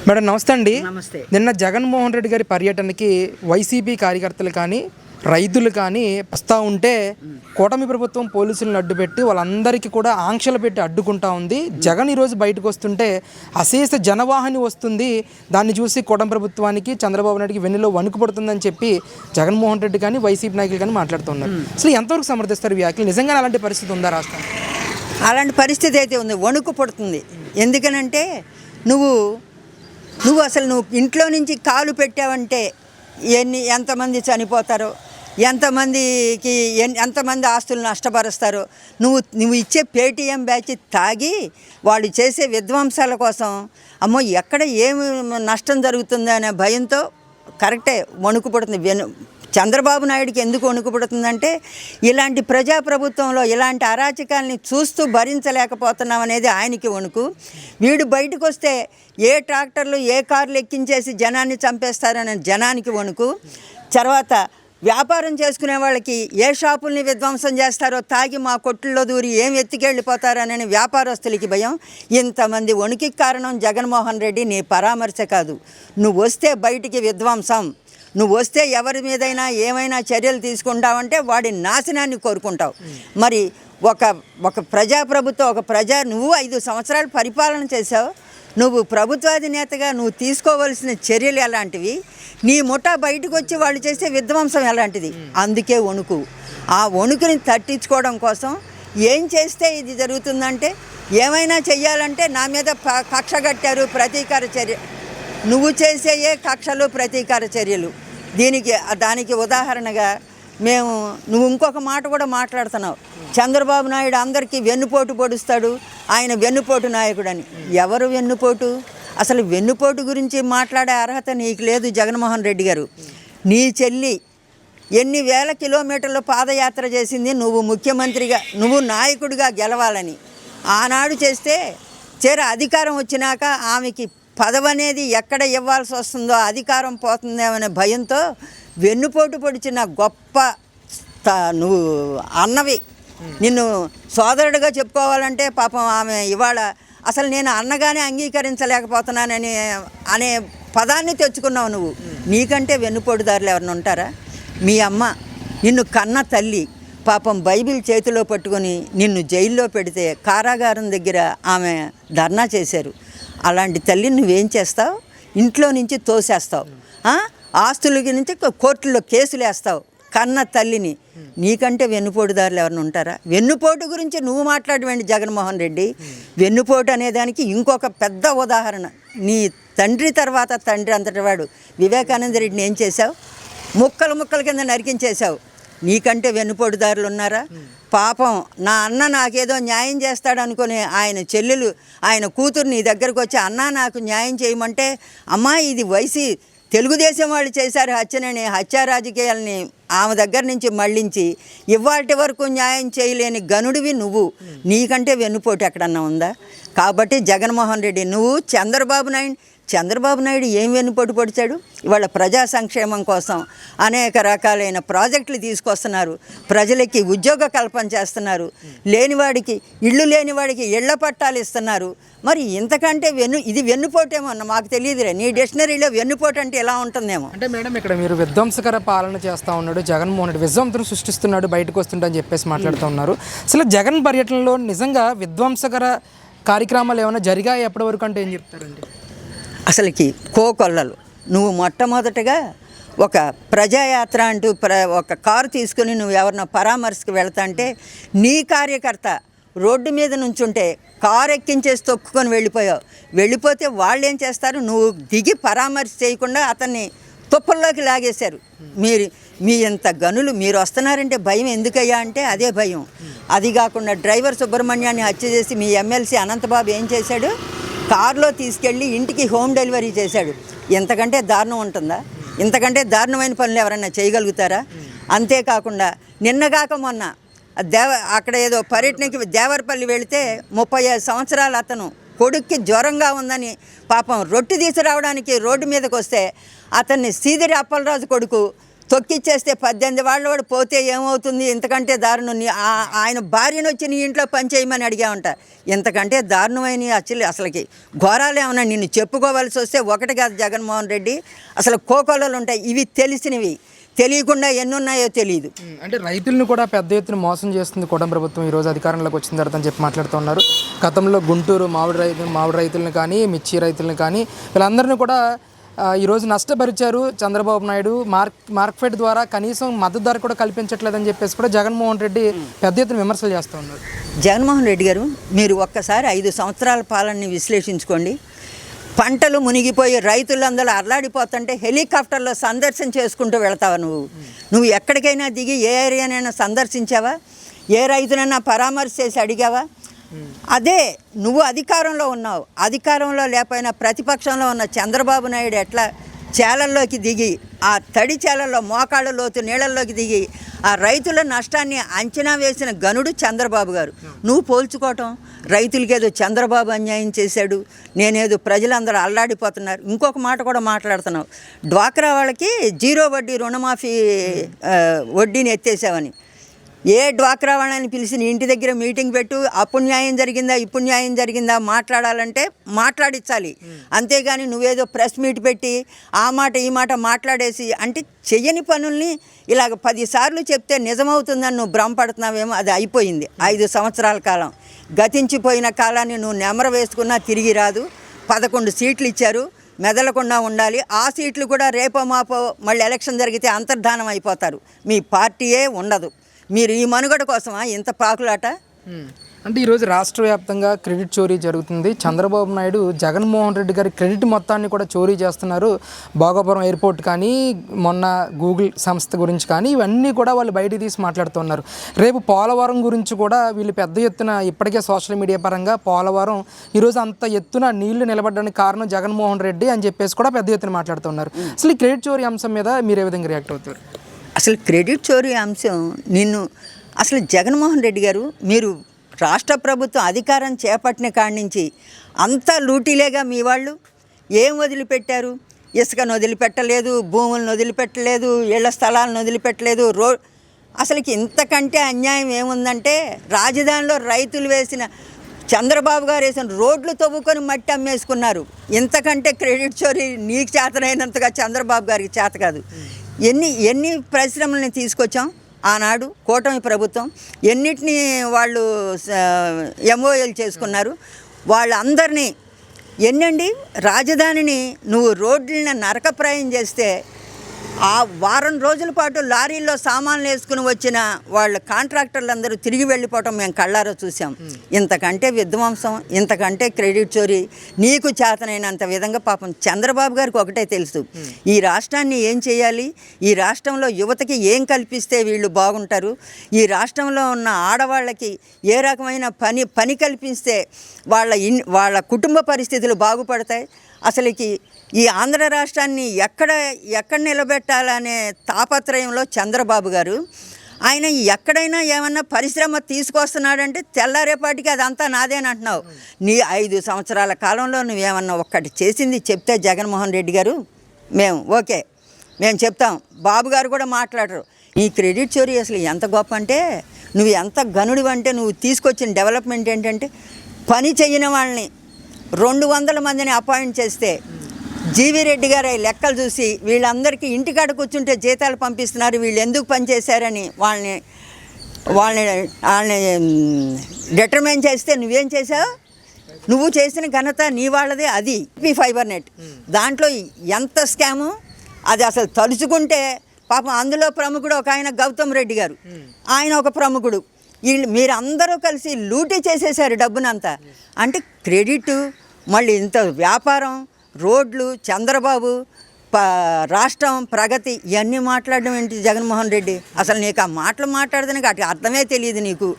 Madam నమస్తే అండి. నమస్తే. నిన్న జగన్మోహన్ రెడ్డి గారి పర్యటనకి వైసీపీ కార్యకర్తలు కానీ రైతులు కానీ వస్తూ ఉంటే కూటమి ప్రభుత్వం పోలీసులను అడ్డుపెట్టి వాళ్ళందరికీ కూడా ఆంక్షలు పెట్టి అడ్డుకుంటా ఉంది. జగన్ ఈరోజు బయటకు వస్తుంటే అశేష జనవాహిని వస్తుంది, దాన్ని చూసి కూటమి ప్రభుత్వానికి చంద్రబాబు నాయుడికి వెన్నులో వణుకు పడుతుందని చెప్పి జగన్మోహన్ రెడ్డి కానీ వైసీపీ నాయకులు కానీ మాట్లాడుతున్నారు. అసలు ఎంతవరకు సమర్థిస్తారు వ్యాఖ్యలు? నిజంగా అలాంటి పరిస్థితి ఉందా రాష్ట్రం? అలాంటి పరిస్థితి అయితే ఉంది, వణుకు పడుతుంది. ఎందుకనంటే నువ్వు అసలు ఇంట్లో నుంచి కాలు పెట్టావంటే ఎంతమంది చనిపోతారో, ఎంతమంది ఆస్తులు నష్టపరుస్తారో, నువ్వు ఇచ్చే పేటీఎం బ్యాచ్ తాగి వాళ్ళు చేసే విధ్వంసాల కోసం అమ్మో ఎక్కడ ఏమి నష్టం జరుగుతుందో అనే భయంతో కరెక్టే వణుకు పడుతుంది. చంద్రబాబు నాయుడికి ఎందుకు వణుకు పడుతుందంటే ఇలాంటి ప్రజాప్రభుత్వంలో ఇలాంటి అరాచకాల్ని చూస్తూ భరించలేకపోతున్నాం అనేది ఆయనకి వణుకు. వీడు బయటకు వస్తే ఏ ట్రాక్టర్లు ఏ కార్లు ఎక్కించేసి జనాన్ని చంపేస్తారనే జనానికి వణుకు. తర్వాత వ్యాపారం చేసుకునే వాళ్ళకి ఏ షాపుల్ని విధ్వంసం చేస్తారో, తాగి మా కొట్టుల్లో దూరి ఏం ఎత్తుకెళ్ళిపోతారనని వ్యాపారస్తులకి భయం. ఇంతమంది వణుకి కారణం జగన్మోహన్ రెడ్డి నీ పరామర్శ కాదు. నువ్వు వస్తే బయటికి విధ్వంసం, నువ్వు వస్తే ఎవరి మీదైనా ఏమైనా చర్యలు తీసుకుంటావంటే వాడి నాశనాన్ని కోరుకుంటావు. మరి ఒక ప్రజాప్రభుత్వం నువ్వు 5 సంవత్సరాలు పరిపాలన చేసావు. నువ్వు ప్రభుత్వాధినేతగా నువ్వు తీసుకోవలసిన చర్యలు ఎలాంటివి, నీ ముఠా బయటకు వచ్చి వాళ్ళు చేసే విధ్వంసం ఎలాంటిది. అందుకే వణుకు. ఆ వణుకుని తట్టించుకోవడం కోసం ఏం చేస్తే ఇది జరుగుతుందంటే, ఏమైనా చెయ్యాలంటే నా మీద కక్ష కట్టారు, ప్రతీకార చర్య. నువ్వు చేసేయే కక్షలు ప్రతీకార చర్యలు. దానికి ఉదాహరణగా నువ్వు ఇంకొక మాట కూడా మాట్లాడుతున్నావు. చంద్రబాబు నాయుడు అందరికీ వెన్నుపోటు పొడుస్తాడు, ఆయన వెన్నుపోటు నాయకుడని. ఎవరు వెన్నుపోటు? అసలు వెన్నుపోటు గురించి మాట్లాడే అర్హత నీకు లేదు జగన్మోహన్ రెడ్డి గారు. నీ చెల్లి ఎన్ని వేల కిలోమీటర్లు పాదయాత్ర చేసింది నువ్వు ముఖ్యమంత్రిగా, నువ్వు నాయకుడిగా గెలవాలని. ఆనాడు చేస్తే అధికారం వచ్చినాక ఆమెకి పదవి అనేది ఎక్కడ ఇవ్వాల్సి వస్తుందో, అధికారం పోతుందేమనే భయంతో వెన్నుపోటు పొడిచిన గొప్ప నువ్వు అన్నవి. నిన్ను సోదరుడిగా చెప్పుకోవాలంటే పాపం ఆమె ఇవాళ అసలు నేను అన్నగానే అంగీకరించలేకపోతున్నానని అనే పదాన్ని తెచ్చుకున్నావు నువ్వు. నీకంటే వెన్నుపోటుదారులు ఎవరిని ఉంటారా? మీ అమ్మ నిన్ను కన్న తల్లి పాపం బైబిల్ చేతిలో పట్టుకొని నిన్ను జైల్లో పెడితే కారాగారం దగ్గర ఆమె ధర్నా చేశారు. అలాంటి తల్లిని నువ్వేం చేస్తావు? ఇంట్లో నుంచి తోసేస్తావు, ఆస్తుల గురించి కోర్టుల్లో కేసులు వేస్తావు కన్న తల్లిని. నీకంటే వెన్నుపోటుదారులు ఎవరిని ఉంటారా? వెన్నుపోటు గురించి నువ్వు మాట్లాడవేంటి జగన్మోహన్ రెడ్డి? వెన్నుపోటు అనేదానికి ఇంకొక పెద్ద ఉదాహరణ. నీ తండ్రి తర్వాత తండ్రి అంతటి వాడు వివేకానంద రెడ్డిని ఏం చేశావు? ముక్కల కింద నరికించేశావు. నీకంటే వెన్నుపోటుదారులు ఉన్నారా? పాపం నా అన్న నాకేదో న్యాయం చేస్తాడు అనుకుని ఆయన చెల్లెలు ఆయన కూతురు నీ దగ్గరకు వచ్చి అన్నా నాకు న్యాయం చేయమంటే, అమ్మా ఇది తెలుగుదేశం వాళ్ళు చేశారు హత్యనని హత్యా రాజకీయాలని ఆమె దగ్గర నుంచి మళ్ళించి ఇవాటి వరకు న్యాయం చేయలేని గనుడివి నువ్వు. నీకంటే వెన్నుపోటు ఎక్కడన్నా ఉందా? కాబట్టి జగన్మోహన్ రెడ్డి నువ్వు చంద్రబాబు నాయుడు ఏం వెన్నుపోటు పొడిచాడు? ఇవాళ ప్రజా సంక్షేమం కోసం అనేక రకాలైన ప్రాజెక్టులు తీసుకొస్తున్నారు, ప్రజలకి ఉద్యోగ కల్పన చేస్తున్నారు, ఇళ్ళు లేనివాడికి ఇళ్ల పట్టాలు ఇస్తున్నారు. మరి ఇంతకంటే ఇది వెన్నుపోటేమో అన్న మాకు తెలియదులే. నీ డిక్షనరీలో వెన్నుపోటు అంటే ఎలా ఉంటుందేమో. అంటే మేడం ఇక్కడ మీరు విధ్వంసకర పాలన చేస్తూ ఉన్నాడు జగన్మోహన్ రెడ్డి, విధ్వంసం సృష్టిస్తున్నాడు, బయటకు వస్తుంటని చెప్పేసి మాట్లాడుతూ ఉన్నారు. అసలు జగన్ పర్యటనలో నిజంగా విధ్వంసకర కార్యక్రమాలు ఏమైనా జరిగాయి ఎప్పటి వరకు అంటే ఏం చెప్తారండి? అసలుకి కోకొల్లలు. నువ్వు మొట్టమొదటగా ఒక ప్రజాయాత్ర అంటూ ఒక కారు తీసుకుని నువ్వు ఎవరినో పరామర్శకు వెళ్తాంటే నీ కార్యకర్త రోడ్డు మీద నుంచుంటే కారు ఎక్కించేసి తొక్కుకొని వెళ్ళిపోతే వాళ్ళు ఏం చేస్తారు? నువ్వు దిగి పరామర్శ చేయకుండా అతన్ని తుప్పల్లోకి లాగేశారు. మీ ఇంత గనులు మీరు వస్తున్నారంటే భయం ఎందుకయ్యా అంటే అదే భయం. అది కాకుండా డ్రైవర్ సుబ్రహ్మణ్యాన్ని హత్య చేసి మీ ఎమ్మెల్సీ అనంతబాబు ఏం చేశాడు? కారులో తీసుకెళ్ళి ఇంటికి హోమ్ డెలివరీ చేశాడు. ఎంతకంటే దారుణం ఉంటుందా? ఇంతకంటే దారుణమైన పనులు ఎవరన్నా చేయగలుగుతారా? అంతేకాకుండా నిన్నగాక మొన్న అక్కడ ఏదో పర్యటనకి దేవరపల్లి వెళితే 35 సంవత్సరాలు అతను కొడుక్కి జ్వరంగా ఉందని పాపం రొట్టె తీసుకురావడానికి రోడ్డు మీదకి వస్తే అతన్ని సీదిరి అప్పలరాజు కొడుకు తొక్కిచ్చేస్తే 18 వాళ్ళ వాడు పోతే ఏమవుతుంది? ఇంతకంటే దారుణం. ఆయన భార్యను వచ్చి నీ ఇంట్లో పని చేయమని అడిగామంట. ఇంతకంటే దారుణమైన అసలుకి ఘోరాలు ఏమన్నా నిన్ను చెప్పుకోవాల్సి వస్తే ఒకటి కాదు జగన్మోహన్ రెడ్డి, అసలు కోకొల్లలు ఉంటాయి. ఇవి తెలిసినవి, తెలియకుండా ఎన్ని ఉన్నాయో తెలియదు. అంటే రైతులను కూడా పెద్ద ఎత్తున మోసం చేస్తుంది కూటమి ప్రభుత్వం ఈరోజు అధికారంలోకి వచ్చిన తర్వాత అని చెప్పి మాట్లాడుతూ ఉన్నారు. గతంలో గుంటూరు మామిడి రైతులను కానీ, మిర్చి రైతులను కానీ వీళ్ళందరినీ కూడా ఈరోజు నష్టపరిచారు చంద్రబాబు నాయుడు. మార్కెట్ ద్వారా కనీసం మద్దతు ధర కూడా కల్పించట్లేదని చెప్పేసి కూడా జగన్మోహన్ రెడ్డి పెద్ద ఎత్తున విమర్శలు చేస్తూ ఉన్నారు. జగన్మోహన్ రెడ్డి గారు, మీరు ఒక్కసారి 5 సంవత్సరాల పాలనని విశ్లేషించుకోండి. పంటలు మునిగిపోయి రైతులందరూ అల్లాడిపోతుంటే హెలికాప్టర్లో సందర్శన చేసుకుంటూ వెళ్తావా? నువ్వు ఎక్కడికైనా దిగి ఏ ఏరియానైనా సందర్శించావా? ఏ రైతునైనా పరామర్శ చేసి అడిగావా? అదే నువ్వు అధికారంలో ఉన్నావు. అధికారంలో లేకపోయినా ప్రతిపక్షంలో ఉన్న చంద్రబాబు నాయుడు ఎట్లా చేలల్లోకి దిగి, ఆ తడి చేలల్లో మోకాళ్ళ లోతు నీళ్ళల్లోకి దిగి ఆ రైతుల నష్టాన్ని అంచనా వేసిన గనుడు చంద్రబాబు గారు. నువ్వు పోల్చుకోవటం, రైతులకేదో చంద్రబాబు అన్యాయం చేశాడు, నేనేదో ప్రజలందరూ అల్లాడిపోతున్నారు. ఇంకొక మాట కూడా మాట్లాడుతున్నావు, డ్వాక్రా వాళ్ళకి 0 వడ్డీ రుణమాఫీ వడ్డీని ఎత్తేసావని. ఏ డ్వాక్రా వాళ్ళని పిలిచి నీ ఇంటి దగ్గర మీటింగ్ పెట్టు, అప్పుడు న్యాయం జరిగిందా ఇప్పుడు న్యాయం జరిగిందా మాట్లాడాలంటే మాట్లాడించాలి. అంతేగాని నువ్వేదో ప్రెస్ మీట్ పెట్టి ఆ మాట ఈ మాట మాట్లాడేసి, అంటే చెయ్యని పనుల్ని ఇలాగ 10 సార్లు చెప్తే నిజమవుతుందని నువ్వు భ్రమపడుతున్నావేమో. అది అయిపోయింది. 5 సంవత్సరాల కాలం గతించిపోయిన కాలాన్ని నువ్వు నెమర వేసుకున్నా తిరిగి రాదు. 11 సీట్లు ఇచ్చారు, మెదలకుండా ఉండాలి. ఆ సీట్లు కూడా రేపో మాపో మళ్ళీ ఎలక్షన్ జరిగితే అంతర్ధానం అయిపోతారు. మీ పార్టీయే ఉండదు. మీరు ఈ మనుగడ కోసమా ఇంత పాకులాట? అంటే ఈరోజు రాష్ట్ర వ్యాప్తంగా క్రెడిట్ చోరీ జరుగుతుంది. చంద్రబాబు నాయుడు జగన్మోహన్ రెడ్డి గారి క్రెడిట్ మొత్తాన్ని కూడా చోరీ చేస్తున్నారు. భోగాపురం ఎయిర్పోర్ట్ కానీ, మొన్న గూగుల్ సంస్థ గురించి కానీ, ఇవన్నీ కూడా వాళ్ళు బయటికి తీసి మాట్లాడుతున్నారు. రేపు పోలవరం గురించి కూడా వీళ్ళు పెద్ద ఎత్తున ఇప్పటికే సోషల్ మీడియా పరంగా పోలవరం ఈరోజు అంత ఎత్తున నీళ్లు నిలబడడానికి కారణం జగన్మోహన్ రెడ్డి అని చెప్పేసి కూడా పెద్ద ఎత్తున మాట్లాడుతున్నారు. అసలు ఈ క్రెడిట్ చోరీ అంశం మీద మీరు ఏ విధంగా రియాక్ట్ అవుతారు? అసలు క్రెడిట్ చోరీ అంశం అసలు జగన్మోహన్ రెడ్డి గారు, మీరు రాష్ట్ర ప్రభుత్వం అధికారం చేపట్టిన కాడి నుంచి అంతా లూటీలేగా మీ వాళ్ళు. ఏం వదిలిపెట్టారు? ఇసుకను వదిలిపెట్టలేదు, భూములను వదిలిపెట్టలేదు, ఇళ్ల స్థలాలను వదిలిపెట్టలేదు. అసలుకి ఇంతకంటే అన్యాయం ఏముందంటే, రాజధానిలో రైతులు వేసిన, చంద్రబాబు గారు వేసిన రోడ్లు తవ్వుకొని మట్టి అమ్మేసుకున్నారు. ఇంతకంటే క్రెడిట్ చోరీ నీకు చేతనైనంతగా చంద్రబాబు గారికి చేత కాదు. ఎన్ని పరిశ్రమలని తీసుకొచ్చాం ఆనాడు కూటమి ప్రభుత్వం, ఎన్నిటిని వాళ్ళు ఎంఓఏలు చేసుకున్నారు. వాళ్ళందరినీ ఎన్నండి, రాజధానిని నువ్వు రోడ్లను నరకప్రాయం చేస్తే ఆ వారం రోజుల పాటు లారీల్లో సామాన్లు వేసుకుని వచ్చిన వాళ్ళ కాంట్రాక్టర్లందరూ తిరిగి వెళ్ళిపోవటం మేము కళ్ళారా చూసాం. ఇంతకంటే విధ్వంసం, ఇంతకంటే క్రెడిట్ చోరీ నీకు చేతనైనంత విధంగా. పాపం చంద్రబాబు గారికి ఒకటే తెలుసు, ఈ రాష్ట్రాన్ని ఏం చేయాలి, ఈ రాష్ట్రంలో యువతకి ఏం కల్పిస్తే వీళ్ళు బాగుంటారు, ఈ రాష్ట్రంలో ఉన్న ఆడవాళ్ళకి ఏ రకమైన పని కల్పిస్తే వాళ్ళ కుటుంబ పరిస్థితులు బాగుపడతాయి. అసలుకి ఈ ఆంధ్ర రాష్ట్రాన్ని ఎక్కడ నిలబెట్టాలనే తాపత్రయంలో చంద్రబాబు గారు, ఆయన ఎక్కడైనా ఏమన్నా పరిశ్రమ తీసుకొస్తున్నాడంటే తెల్లారేపాటికి అదంతా నాదేనంటున్నావు. నీ 5 సంవత్సరాల కాలంలో నువ్వేమన్నా ఒక్కటి చేసింది చెప్తే జగన్మోహన్ రెడ్డి గారు మేము చెప్తాం. బాబు గారు కూడా మాట్లాడరు. ఈ క్రెడిట్ చోరీ అసలు ఎంత గొప్ప అంటే, నువ్వు ఎంత గనుడు అంటే, నువ్వు తీసుకొచ్చిన డెవలప్మెంట్ ఏంటంటే, పని చేయని వాళ్ళని 200 మందిని అపాయింట్ చేస్తే జీవీ రెడ్డి గారు లెక్కలు చూసి వీళ్ళందరికీ ఇంటికాడ కూర్చుంటే జీతాలు పంపిస్తున్నారు, వీళ్ళు ఎందుకు పనిచేశారని వాళ్ళని డిటర్మైన్ చేస్తే నువ్వేం చేసావు? నువ్వు చేసిన ఘనత నీ వాళ్ళదే. అది ఫైబర్ నెట్ దాంట్లో ఎంత స్కాము అది అసలు తలుచుకుంటే పాపం. అందులో ప్రముఖుడు ఒక ఆయన గౌతమ్ రెడ్డి గారు, ఆయన ఒక ప్రముఖుడు. మీరందరూ కలిసి లూటీ చేసేసారు డబ్బునంతా. అంటే క్రెడిట్, మళ్ళీ ఇంత వ్యాపారం, రోడ్లు, చంద్రబాబు, రాష్ట్రం, ప్రగతి, ఇవన్నీ మాట్లాడడం ఏంటి జగన్మోహన్ రెడ్డి? అసలు నీకు ఆ మాటలు మాట్లాడితే నీకు అర్థమే తెలియదు నీకు.